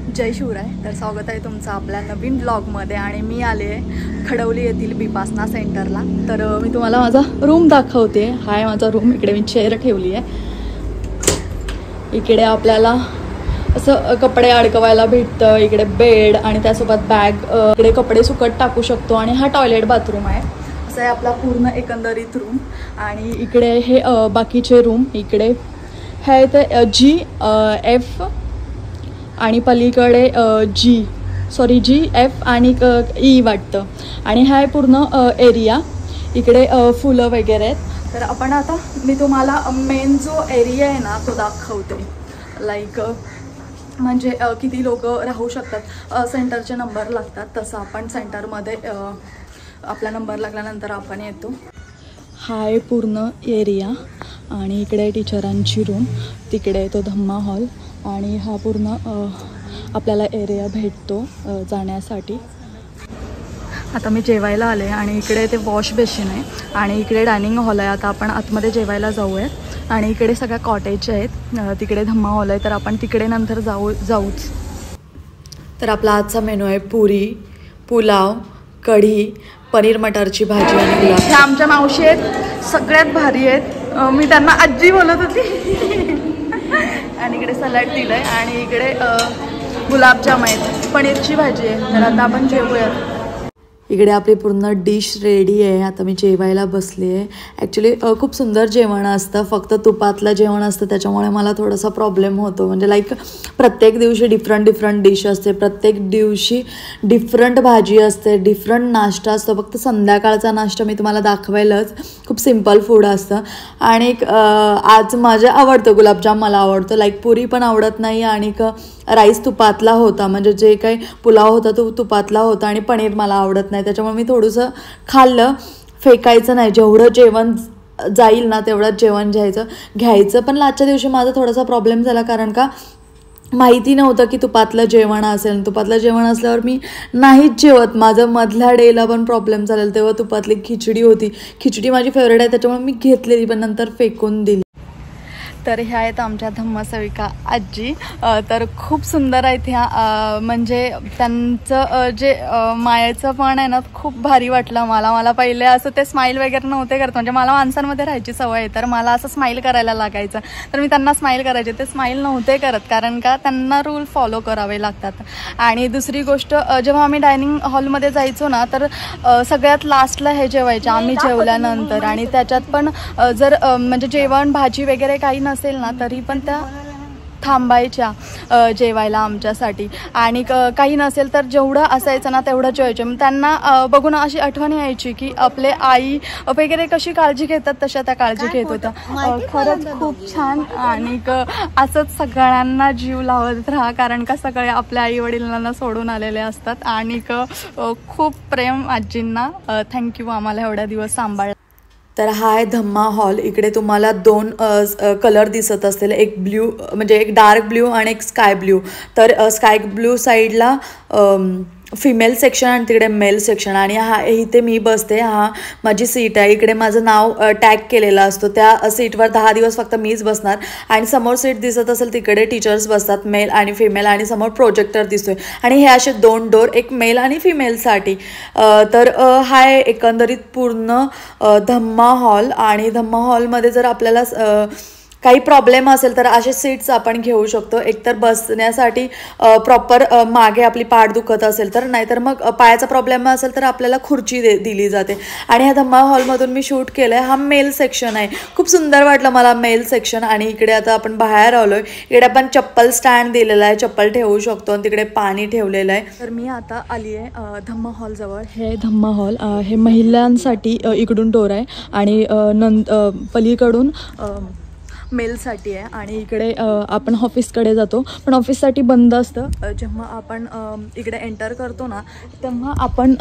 जय शिवराय. तर स्वागत आहे तुमचं आपल्या नवीन ब्लॉगमध्ये. आणि मी आले आहे खडवली येथील विपासना सेंटरला. तर मी तुम्हाला माझा रूम दाखवते. हा आहे माझा रूम. इकडे मी चेअर ठेवली आहे. इकडे आपल्याला असं कपडे अडकवायला भेटतं. इकडे बेड आणि त्यासोबत बॅग. इकडे कपडे सुकट टाकू शकतो. आणि हा टॉयलेट बाथरूम आहे. असं आहे आपला पूर्ण एकंदरीत रूम. आणि इकडे हे बाकीचे रूम. इकडे हे ते GF आणि पलीकडे GF आणि E वाटतं. आणि हा आहे पूर्ण एरिया. इकडे फुलं वगैरे आहेत. तर आपण आता मी तुम्हाला मेन जो एरिया आहे ना तो दाखवते. लाईक म्हणजे किती लोक राहू शकतात. सेंटरचे नंबर लागतात. तसं आपण सेंटरमध्ये आपला नंबर लागल्यानंतर आपण येतो. हा आहे पूर्ण एरिया. आणि इकडे टीचरांची रूम. तिकडे तो धम्मा हॉल. आणि हा पूर्ण आपल्याला एरिया भेटतो जाण्यासाठी. आता मी जेवायला आले आणि इकडे ते वॉश बेसिन आहे. आणि इकडे डायनिंग हॉल आहे. आता आपण आतमध्ये जेवायला जाऊयात. आणि इकडे सगळ्या कॉटेज आहेत. तिकडे धम्मा हॉल आहे. तर आपण तिकडे नंतर जाऊच. तर आपला आजचा मेनू आहे पुरी, पुलाव, कढी, पनीर मटरची भाजी आणि गुलाब. ह्या आमच्या मावशी आहेत. सगळ्यात भारी आहेत. मी त्यांना आजी बोलत होती. आणि इकडे सलाड दिलं आहे. आणि इकडे गुलाबजाम आहेत. पनीरची भाजी आहे. तर आता आपण जेवूयात. इकडे आपली पूर्ण डिश रेडी आहे. आता मी जेवायला बसली आहे. ॲक्च्युली खूप सुंदर जेवण असतं. फक्त तुपातलं जेवण असतं. त्याच्यामुळे मला थोडासा प्रॉब्लेम होतो. म्हणजे लाईक प्रत्येक दिवशी डिफरंट डिश असते. प्रत्येक दिवशी डिफरंट भाजी असते. डिफरंट नाश्ता असतो. फक्त संध्याकाळचा नाश्ता मी तुम्हाला दाखवायलाच. खूप सिम्पल फूड असतं. आणि आज माझं आवडतं गुलाबजाम. मला आवडतं. लाईक पुरी पण आवडत नाही. आणि राईस तुपातला होता. म्हणजे जे काही पुलाव होता तो तुपातला होता. आणि पनीर मला आवडत नाही. त्याच्यामुळे मी थोडंसं खाल्लं. फेकायचं नाही. जेवढं जेवण जाईल ना तेवढंच जेवण घ्यायचं. पण आजच्या दिवशी माझा थोडासा प्रॉब्लेम झाला. कारण का माहिती नव्हतं की तुपातलं जेवण असेल. तुपातलं जेवण असल्यावर मी नाहीच जेवत. माझं मधल्या डेला पण प्रॉब्लेम झालेला. तेव्हा तुपातली खिचडी होती. खिचडी माझी फेवरेट आहे. त्याच्यामुळे मी घेतलेली पण नंतर फेकून दिली. तर ह्या आहेत आमच्या धम्मसेविका आजी. तर खूप सुंदर आहेत ह्या. म्हणजे त्यांचं जे मायेचं पण आहे ना खूप भारी वाटलं मला पहिले असं ते स्माईल वगैरे नव्हते करत. म्हणजे मला माणसांमध्ये राहायची सवय आहे. तर मला असं स्माईल करायला लागायचं. तर मी त्यांना स्माईल करायचे. ते स्माईल नव्हते करत. कारण का त्यांना रूल फॉलो करावे लागतात. आणि दुसरी गोष्ट जेव्हा आम्ही डायनिंग हॉलमध्ये जायचो ना तर सगळ्यात लास्टला हे जेवायचे आम्ही जेवल्यानंतर. आणि त्याच्यात पण जर म्हणजे जेवण भाजी वगैरे काही असेल ना तरी पण त्या थांबायच्या जेवायला आमच्यासाठी. आणि काही नसेल तर जेवढं असायचं ना तेवढं जेवायचं. त्यांना बघून अशी आठवण यायची की आपले आई वगैरे कशी काळजी घेतात तशा त्या काळजी घेत होत्या. खरंच खूप छान. आणि असंच सगळ्यांना जीव लावत राहा. कारण का सगळे आपल्या आई वडिलांना सोडून आलेले असतात. आणि खूप प्रेम आजींना. थँक्यू आम्हाला एवढ्या दिवस सांभाळ. तर हा आहे धम्मा हॉल. इकडे तुम्हाला 2 कलर दिसत असतील. एक ब्ल्यू म्हणजे एक डार्क ब्ल्यू आणि एक स्काय ब्ल्यू. तर स्काय ब्ल्यू साईडला फिमेल सेक्शन आणि तिकडे मेल सेक्शन. आणि इथे मी बसते. माझी सीट आहे. इकडे माझं नाव टॅग केलेलं असतो. त्या सीटवर 10 दिवस फक्त मीच बसणार. आणि समोर सीट दिसत असेल तिकडे टीचर्स बसतात मेल आणि फिमेल. आणि समोर प्रोजेक्टर दिसतोय. आणि हे असे 2 डोर. एक मेल आणि फिमेलसाठी. तर हा आहे एकंदरीत पूर्ण धम्मा हॉल. आणि धम्मा हॉलमध्ये जर आपल्याला काही प्रॉब्लेम असेल तर असे सीट्स आपण घेऊ शकतो. एकतर बसण्यासाठी प्रॉपर मागे आपली पाठ दुखत असेल तर. नाहीतर मग पायाचा प्रॉब्लेम असेल तर आपल्याला खुर्ची दिली जाते. आणि ह्या धम्मा हॉलमधून मी शूट केलं आहे. हा मेल सेक्शन आहे. खूप सुंदर वाटलं मला मेल सेक्शन. आणि इकडे आता आपण बाहेर आलोय. इकडे आपण चप्पल स्टँड दिलेला आहे. चप्पल ठेवू शकतो. आणि तिकडे पाणी ठेवलेलं आहे. तर मी आता आली आहे धम्मा हॉलजवळ. हे धम्मा हॉल हे महिलांसाठी इकडून डोर आहे. आणि पलीकडून मेलसाठी आहे. आणि इकडे आपण ऑफिसकडे जातो. पण ऑफिससाठी बंद असतं. जेव्हा आपण इकडे एंटर करतो ना तेव्हा आपण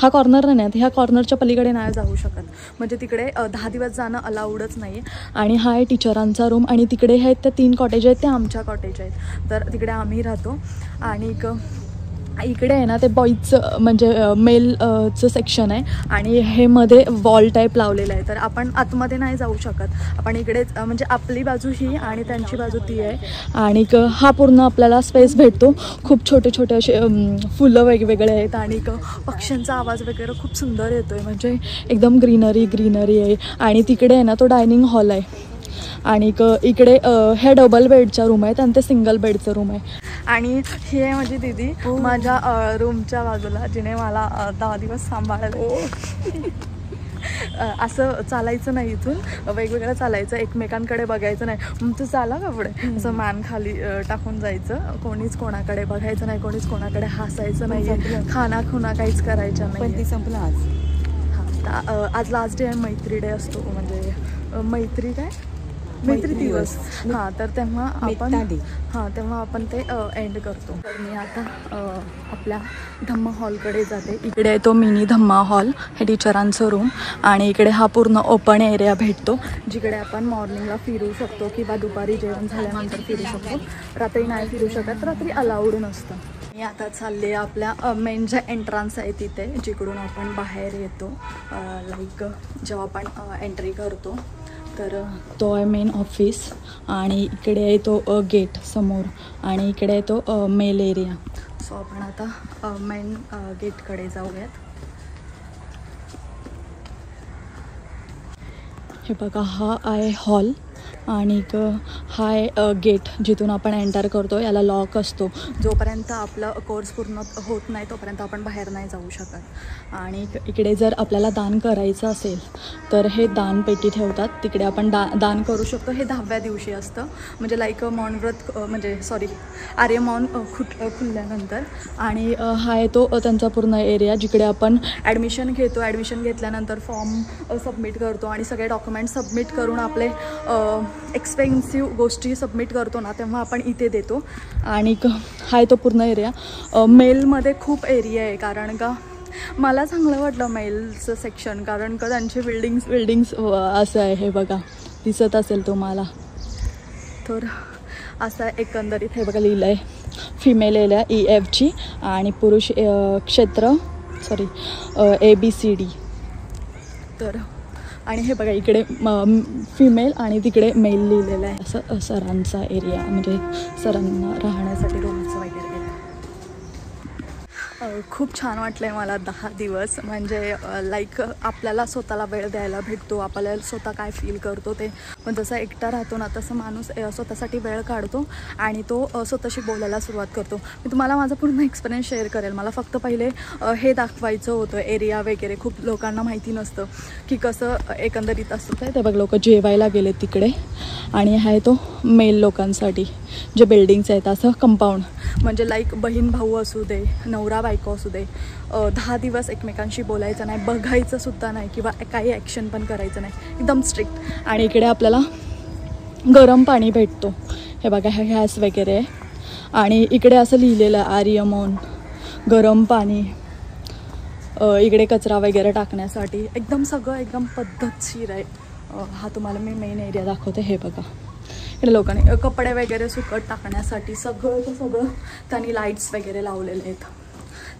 हा कॉर्नर नाही. ह्या कॉर्नरच्या पलीकडे नाही जाऊ शकत. म्हणजे तिकडे 10 दिवस जाणं अलाउडच नाही. आणि हा आहे टीचरांचा रूम. आणि तिकडे आहेत त्या 3 कॉटेज आहेत. त्या आमच्या कॉटेज आहेत. तर तिकडे आम्ही राहतो. आणि इकडे आहे ना ते बॉईजचं म्हणजे मेलचं सेक्शन आहे आणि हे मध्ये वॉल टाईप लावलेलं आहे. तर आपण आतमध्ये नाही जाऊ शकत, आपण इकडेच म्हणजे आपली बाजू ही आणि त्यांची बाजू ती आहे. आणि हा पूर्ण आपल्याला स्पेस भेटतो. खूप छोटे छोटे असे फुलं वेगवेगळे आहेत आणि पक्ष्यांचा आवाज वगैरे खूप सुंदर येतो आहे. म्हणजे एकदम ग्रीनरी आहे. आणि तिकडे आहे ना तो डायनिंग हॉल आहे आणि इकडे हे डबल बेडचा रूम आहे आणि ते सिंगल बेडचं रूम आहे. आणि ही आहे माझी दीदी माझ्या रूमच्या बाजूला, जिने मला 10 दिवस सांभाळलं. असं चालायचं नाही, इथून वेगवेगळं चालायचं, एकमेकांकडे बघायचं नाही. तू चाला का पुढे, असं मान खाली टाकून जायचं. कोणीच कोणाकडे बघायचं नाही, कोणीच कोणाकडे हसायचं नाही, खाना खुना काहीच करायचं नाही. पण ती संपलं आज. हां, आज लास्ट डे आहे, मैत्री डे असतो. म्हणजे मैत्री दिवस. हां, तर तेव्हा आपण ते एंड करतो. तर मी आता आपल्या धम्मा हॉलकडे जाते. इकडे आहे तो मिनी धम्मा हॉल, हे टीचरांचं रूम. आणि इकडे हा पूर्ण ओपन एरिया भेटतो, जिकडे आपण मॉर्निंगला फिरू शकतो किंवा दुपारी जेवण झाल्यानंतर फिरू शकतो. रात्री नाही फिरू शकत, रात्री अलाउड नसतं. मी आता चालले आपल्या मेन जे एंट्रन्स आहे तिथे, जिकडून आपण बाहेर येतो. लाईक जेव्हा आपण एंट्री करतो तर तो आहे मेन ऑफिस. आणि इकडे आहे तो गेट समोर आणि इकडे आहे तो मेल एरिया. सो आपण आता मेन गेटकडे जाऊयात. हे बघा, हा आहे हॉल आणि हा आहे गेट जिथून आपण एंटर करतो. याला लॉक असतो. जोपर्यंत आपला कोर्स पूर्ण होत नाही तोपर्यंत आपण बाहेर नाही जाऊ शकत. आणि इकडे जर आपल्याला दान करायचं असेल तर हे दान पेटी ठेवतात, तिकडे आपण दान करू शकतो. हे 10व्या दिवशी असतं, म्हणजे लाईक मौनव्रत आर्यमौन खुलल्यानंतर. आणि हा आहे तो त्यांचा पूर्ण एरिया, जिकडे आपण ॲडमिशन घेतो. ॲडमिशन घेतल्यानंतर फॉर्म सबमिट करतो आणि सगळे डॉक्युमेंट सबमिट करून आपले एक्सपेन्सिव्ह गोष्टी सबमिट करतो ना, तेव्हा आपण इथे देतो. आणि हा आहे तो पूर्ण एरिया. मेलमध्ये खूप एरिया आहे, कारण का मला चांगलं वाटलं मेलचं सेक्शन, कारण का त्यांचे बिल्डिंग्स असं आहे. हे बघा, दिसत असेल तुम्हाला. तर असं एकंदरीत हे बघा लिहिलं आहे, फिमेल एरिया EFG आणि पुरुष क्षेत्र ABCD. तर आणि हे बघा, इकडे फिमेल आणि तिकडे मेल लिहिलेलं आहे. असं सरांचा एरिया, म्हणजे सरांना राहण्यासाठी रूम्स वगैरे. खूप छान वाटलं आहे मला 10 दिवस. म्हणजे लाईक आपल्याला स्वतःला वेळ द्यायला भेटतो, आपल्याला स्वतः काय फील करतो ते. पण जसं एकटा राहतो ना, तसं माणूस स्वतःसाठी वेळ काढतो आणि तो स्वतःशी बोलायला सुरुवात करतो. मी तुम्हाला माझा पूर्ण एक्सपिरियन्स शेअर करेल. मला फक्त पहिले हे दाखवायचं होतं, एरिया वगैरे. खूप लोकांना माहिती नसतं की कसं एकंदरीत असतं. ते बघ, लोक जेवायला गेले तिकडे. आणि हा आहे तो मेल लोकांसाठी जे बिल्डिंग्स आहेत, असं कंपाऊंड. म्हणजे लाईक बहीण भाऊ असू दे, नवरा बायको असू दे, 10 दिवस एकमेकांशी बोलायचं नाही, बघायचं सुद्धा नाही किंवा काही ॲक्शन पण करायचं नाही, एकदम स्ट्रिक्ट. आणि इकडे आपल्याला गरम पाणी भेटतो. हे बघा, हे गॅस वगैरे आहे. आणि इकडे असं लिहिलेलं आहे आर्यमौन, गरम पाणी. इकडे कचरा वगैरे टाकण्यासाठी एकदम सगळं एकदम पद्धतशीर आहे. हा तुम्हाला मी मेन एरिया दाखवते. हे बघा, इकडे लोकांनी कपडे वगैरे सुकट टाकण्यासाठी सगळं त्यांनी लाईट्स वगैरे लावलेले आहेत.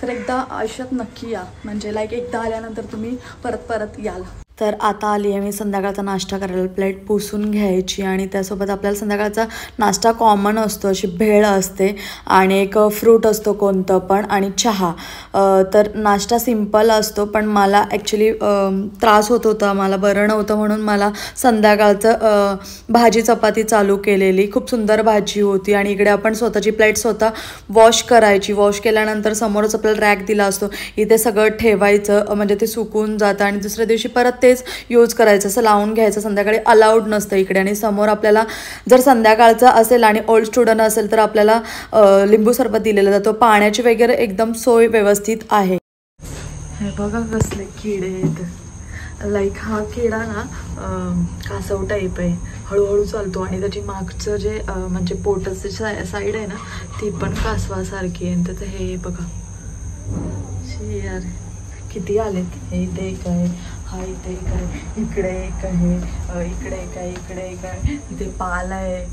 तर एकदा आयुष्यात नक्की या, म्हणजे लाईक एकदा आल्यानंतर तुम्ही परत याल. तर आता आली आहे मी संध्याकाळचा नाश्ता करायला. प्लेट पुसून घ्यायची आणि त्यासोबत आपल्याला संध्याकाळचा नाश्ता कॉमन असतो, अशी भेळ असते आणि एक फ्रूट असतो कोणतं पण आणि चहा. तर नाश्ता सिम्पल असतो, पण मला ॲक्च्युली त्रास होत होता, मला बरं नव्हतं, म्हणून मला संध्याकाळचं भाजी चपाती चालू केलेली. खूप सुंदर भाजी होती. आणि इकडे आपण स्वतःची प्लेट स्वतः वॉश करायची. वॉश केल्यानंतर समोरच आपल्याला रॅक दिला असतो, इथे सगळं ठेवायचं, म्हणजे ते सुकून जातं आणि दुसऱ्या दिवशी परत तेच यूज करायचं, असं लावून घ्यायचं. संध्याकाळी अलाउड नसतं इकडे. आणि समोर आपल्याला जर संध्याकाळचं असेल आणि ओल्ड स्टुडंट असेल तर आपल्याला लिंबू सरबत दिलेला जातो. पाण्याची वगैरे एकदम सोय व्यवस्थित आहे. हे बघा कसले किडे आहेत. लाईक हा किडा ना कासव टाईप आहे, हळूहळू चालतो आणि त्याची मागचं जे म्हणजे पोटाची साईड आहे ना, ती पण कासवासारखी आहे. तर हे बघा, यार किती आलेत. हे इथे एक आहे, हा इथे एक आहे, इकडे एक आहे, इकडे एक आहे, इकडे एक आहे, इथे पाल आहे.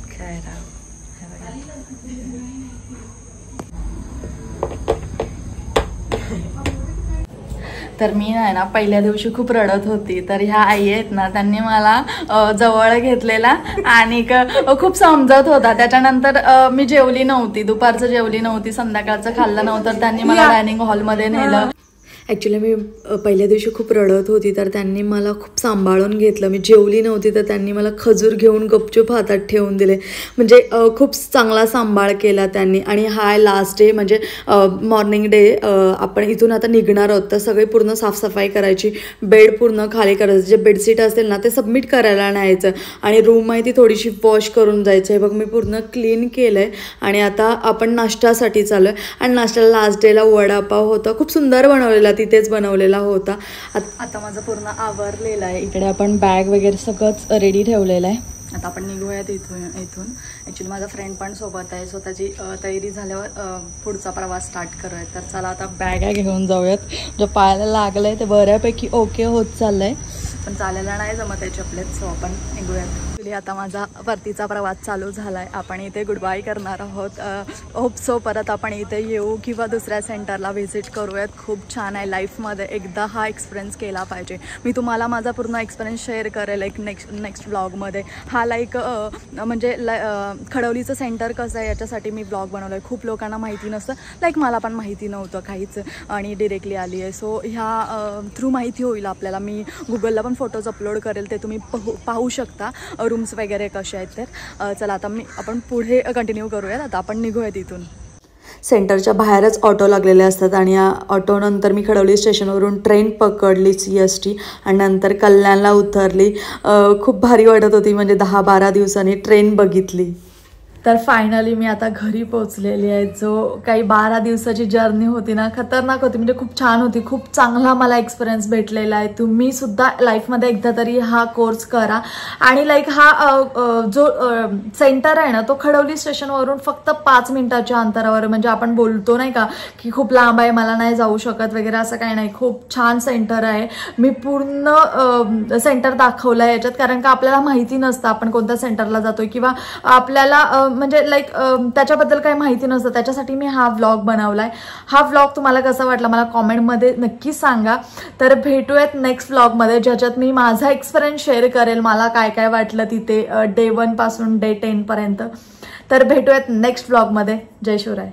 काय राव, तर मी आहे ना पहिल्या दिवशी खूप रडत होती, तर ह्या आई आहेत ना त्यांनी मला जवळ घेतलेला आणि खूप समजत होता. त्याच्यानंतर मी जेवली नव्हती, दुपारचं जेवली नव्हती, संध्याकाळचं खाल्लं नव्हतं, त्यांनी मला डायनिंग हॉलमध्ये नेलं. ॲक्च्युली मी पहिल्या दिवशी खूप रडत होती, तर त्यांनी मला खूप सांभाळून घेतलं. मी जेवली नव्हती तर त्यांनी मला खजूर घेऊन गपचूप हातात ठेवून दिले. म्हणजे खूप चांगला सांभाळ केला त्यांनी. आणि हा लास्ट डे म्हणजे मॉर्निंग डे. आपण इथून आता निघणार आहोत, तर सगळी पूर्ण साफसफाई करायची, बेड पूर्ण खाली करायचं, जे बेडशीट असेल ना ते सबमिट करायला न्यायचं आणि रूम आहे ती थोडीशी वॉश करून जायचं. हे बघ मी पूर्ण क्लीन केलं आहे आणि आता आपण नाश्त्यासाठी चालू आहे. आणि नाश्त्याला लास्ट डेला वडापाव होता, खूप सुंदर बनवलेला, तिथेच बनवलेला होता. आता माझं पूर्ण आवरलेलं आहे. इकडे आपण बॅग वगैरे सगळंच रेडी ठेवलेलं आहे. आता आपण निघूयात इथून. ॲक्च्युली माझा फ्रेंड पण सोबत आहे, स्वतःची तयारी झाल्यावर पुढचा प्रवास स्टार्ट करूयात. तर चला आता बॅगा घेऊन जाऊयात. जे पायाला लागलं आहे ते बऱ्यापैकी ओके होत चाललं आहे, पण चालायला नाही जमत आहे चपलेत, सो आपण निघूयात. आता माझा परतीचा प्रवास चालू झाला आहे. आपण इथे गुड बाय करणार आहोत. होप सो परत आपण इथे येऊ किंवा दुसऱ्या सेंटरला व्हिजिट करूयात. खूप छान आहे, लाईफमध्ये एकदा हा एक्सपिरियन्स केला पाहिजे. मी तुम्हाला माझा पूर्ण एक्सपिरियन्स शेअर करेल एक नेक्स्ट व्लॉगमध्ये. हा लाईक म्हणजे खडवलीचं सेंटर कसं आहे याच्यासाठी मी व्लॉग बनवलं आहे. खूप लोकांना माहिती नसतं, लाईक मला पण माहिती नव्हतं काहीच, आणि डिरेक्टली आली आहे. सो ह्या थ्रू माहिती होईल आपल्याला. मी गुगलला पण फोटोज अपलोड करेल, ते तुम्ही पाहू शकता रूम्स वगैरे कसे आहेत. तर चला आता आपण पुढे कंटिन्यू करूयात. आता आपण निघूयात इथून. सेंटरच्या बाहेरच ऑटो लागलेले असतात आणि या ऑटोनंतर मी खडवली स्टेशनवरून ट्रेन पकडली CST आणि नंतर कल्याणला उतरली. खूप भारी वाटत होती, म्हणजे 10-12 दिवसांनी ट्रेन बघितली. तर फायनली मी आता घरी पोचलेली आहे. जो काही 12 दिवसाची जर्नी होती ना, खतरनाक होती, म्हणजे खूप छान होती. खूप चांगला मला एक्सपिरियन्स भेटलेला आहे. तुम्ही सुद्धा लाईफमध्ये एकदा तरी हा कोर्स करा. आणि लाईक हा जो सेंटर आहे ना तो खडवली स्टेशनवरून फक्त 5 मिनिटाच्या अंतरावर. म्हणजे आपण बोलतो नाही का की खूप लांब आहे, मला नाही जाऊ शकत वगैरे, असं काही नाही. खूप छान सेंटर आहे. मी पूर्ण सेंटर दाखवलं आहे याच्यात, कारण का आपल्याला माहिती नसतं आपण कोणत्या सेंटरला जातोय किंवा आपल्याला म्हणजे लाईक त्याच्याबद्दल काही माहिती नसतं. त्याच्यासाठी मी हा व्लॉग बनवलाय. हा व्लॉग तुम्हाला कसा वाटला मला कॉमेंटमध्ये नक्की सांगा. तर भेटूयात नेक्स्ट व्लॉगमध्ये, ज्याच्यात मी माझा एक्सपिरियन्स शेअर करेल, मला काय काय वाटलं तिथे Day 1 पासून Day 10 पर्यंत. तर भेटूयात नेक्स्ट व्लॉगमध्ये. जय शिवराय.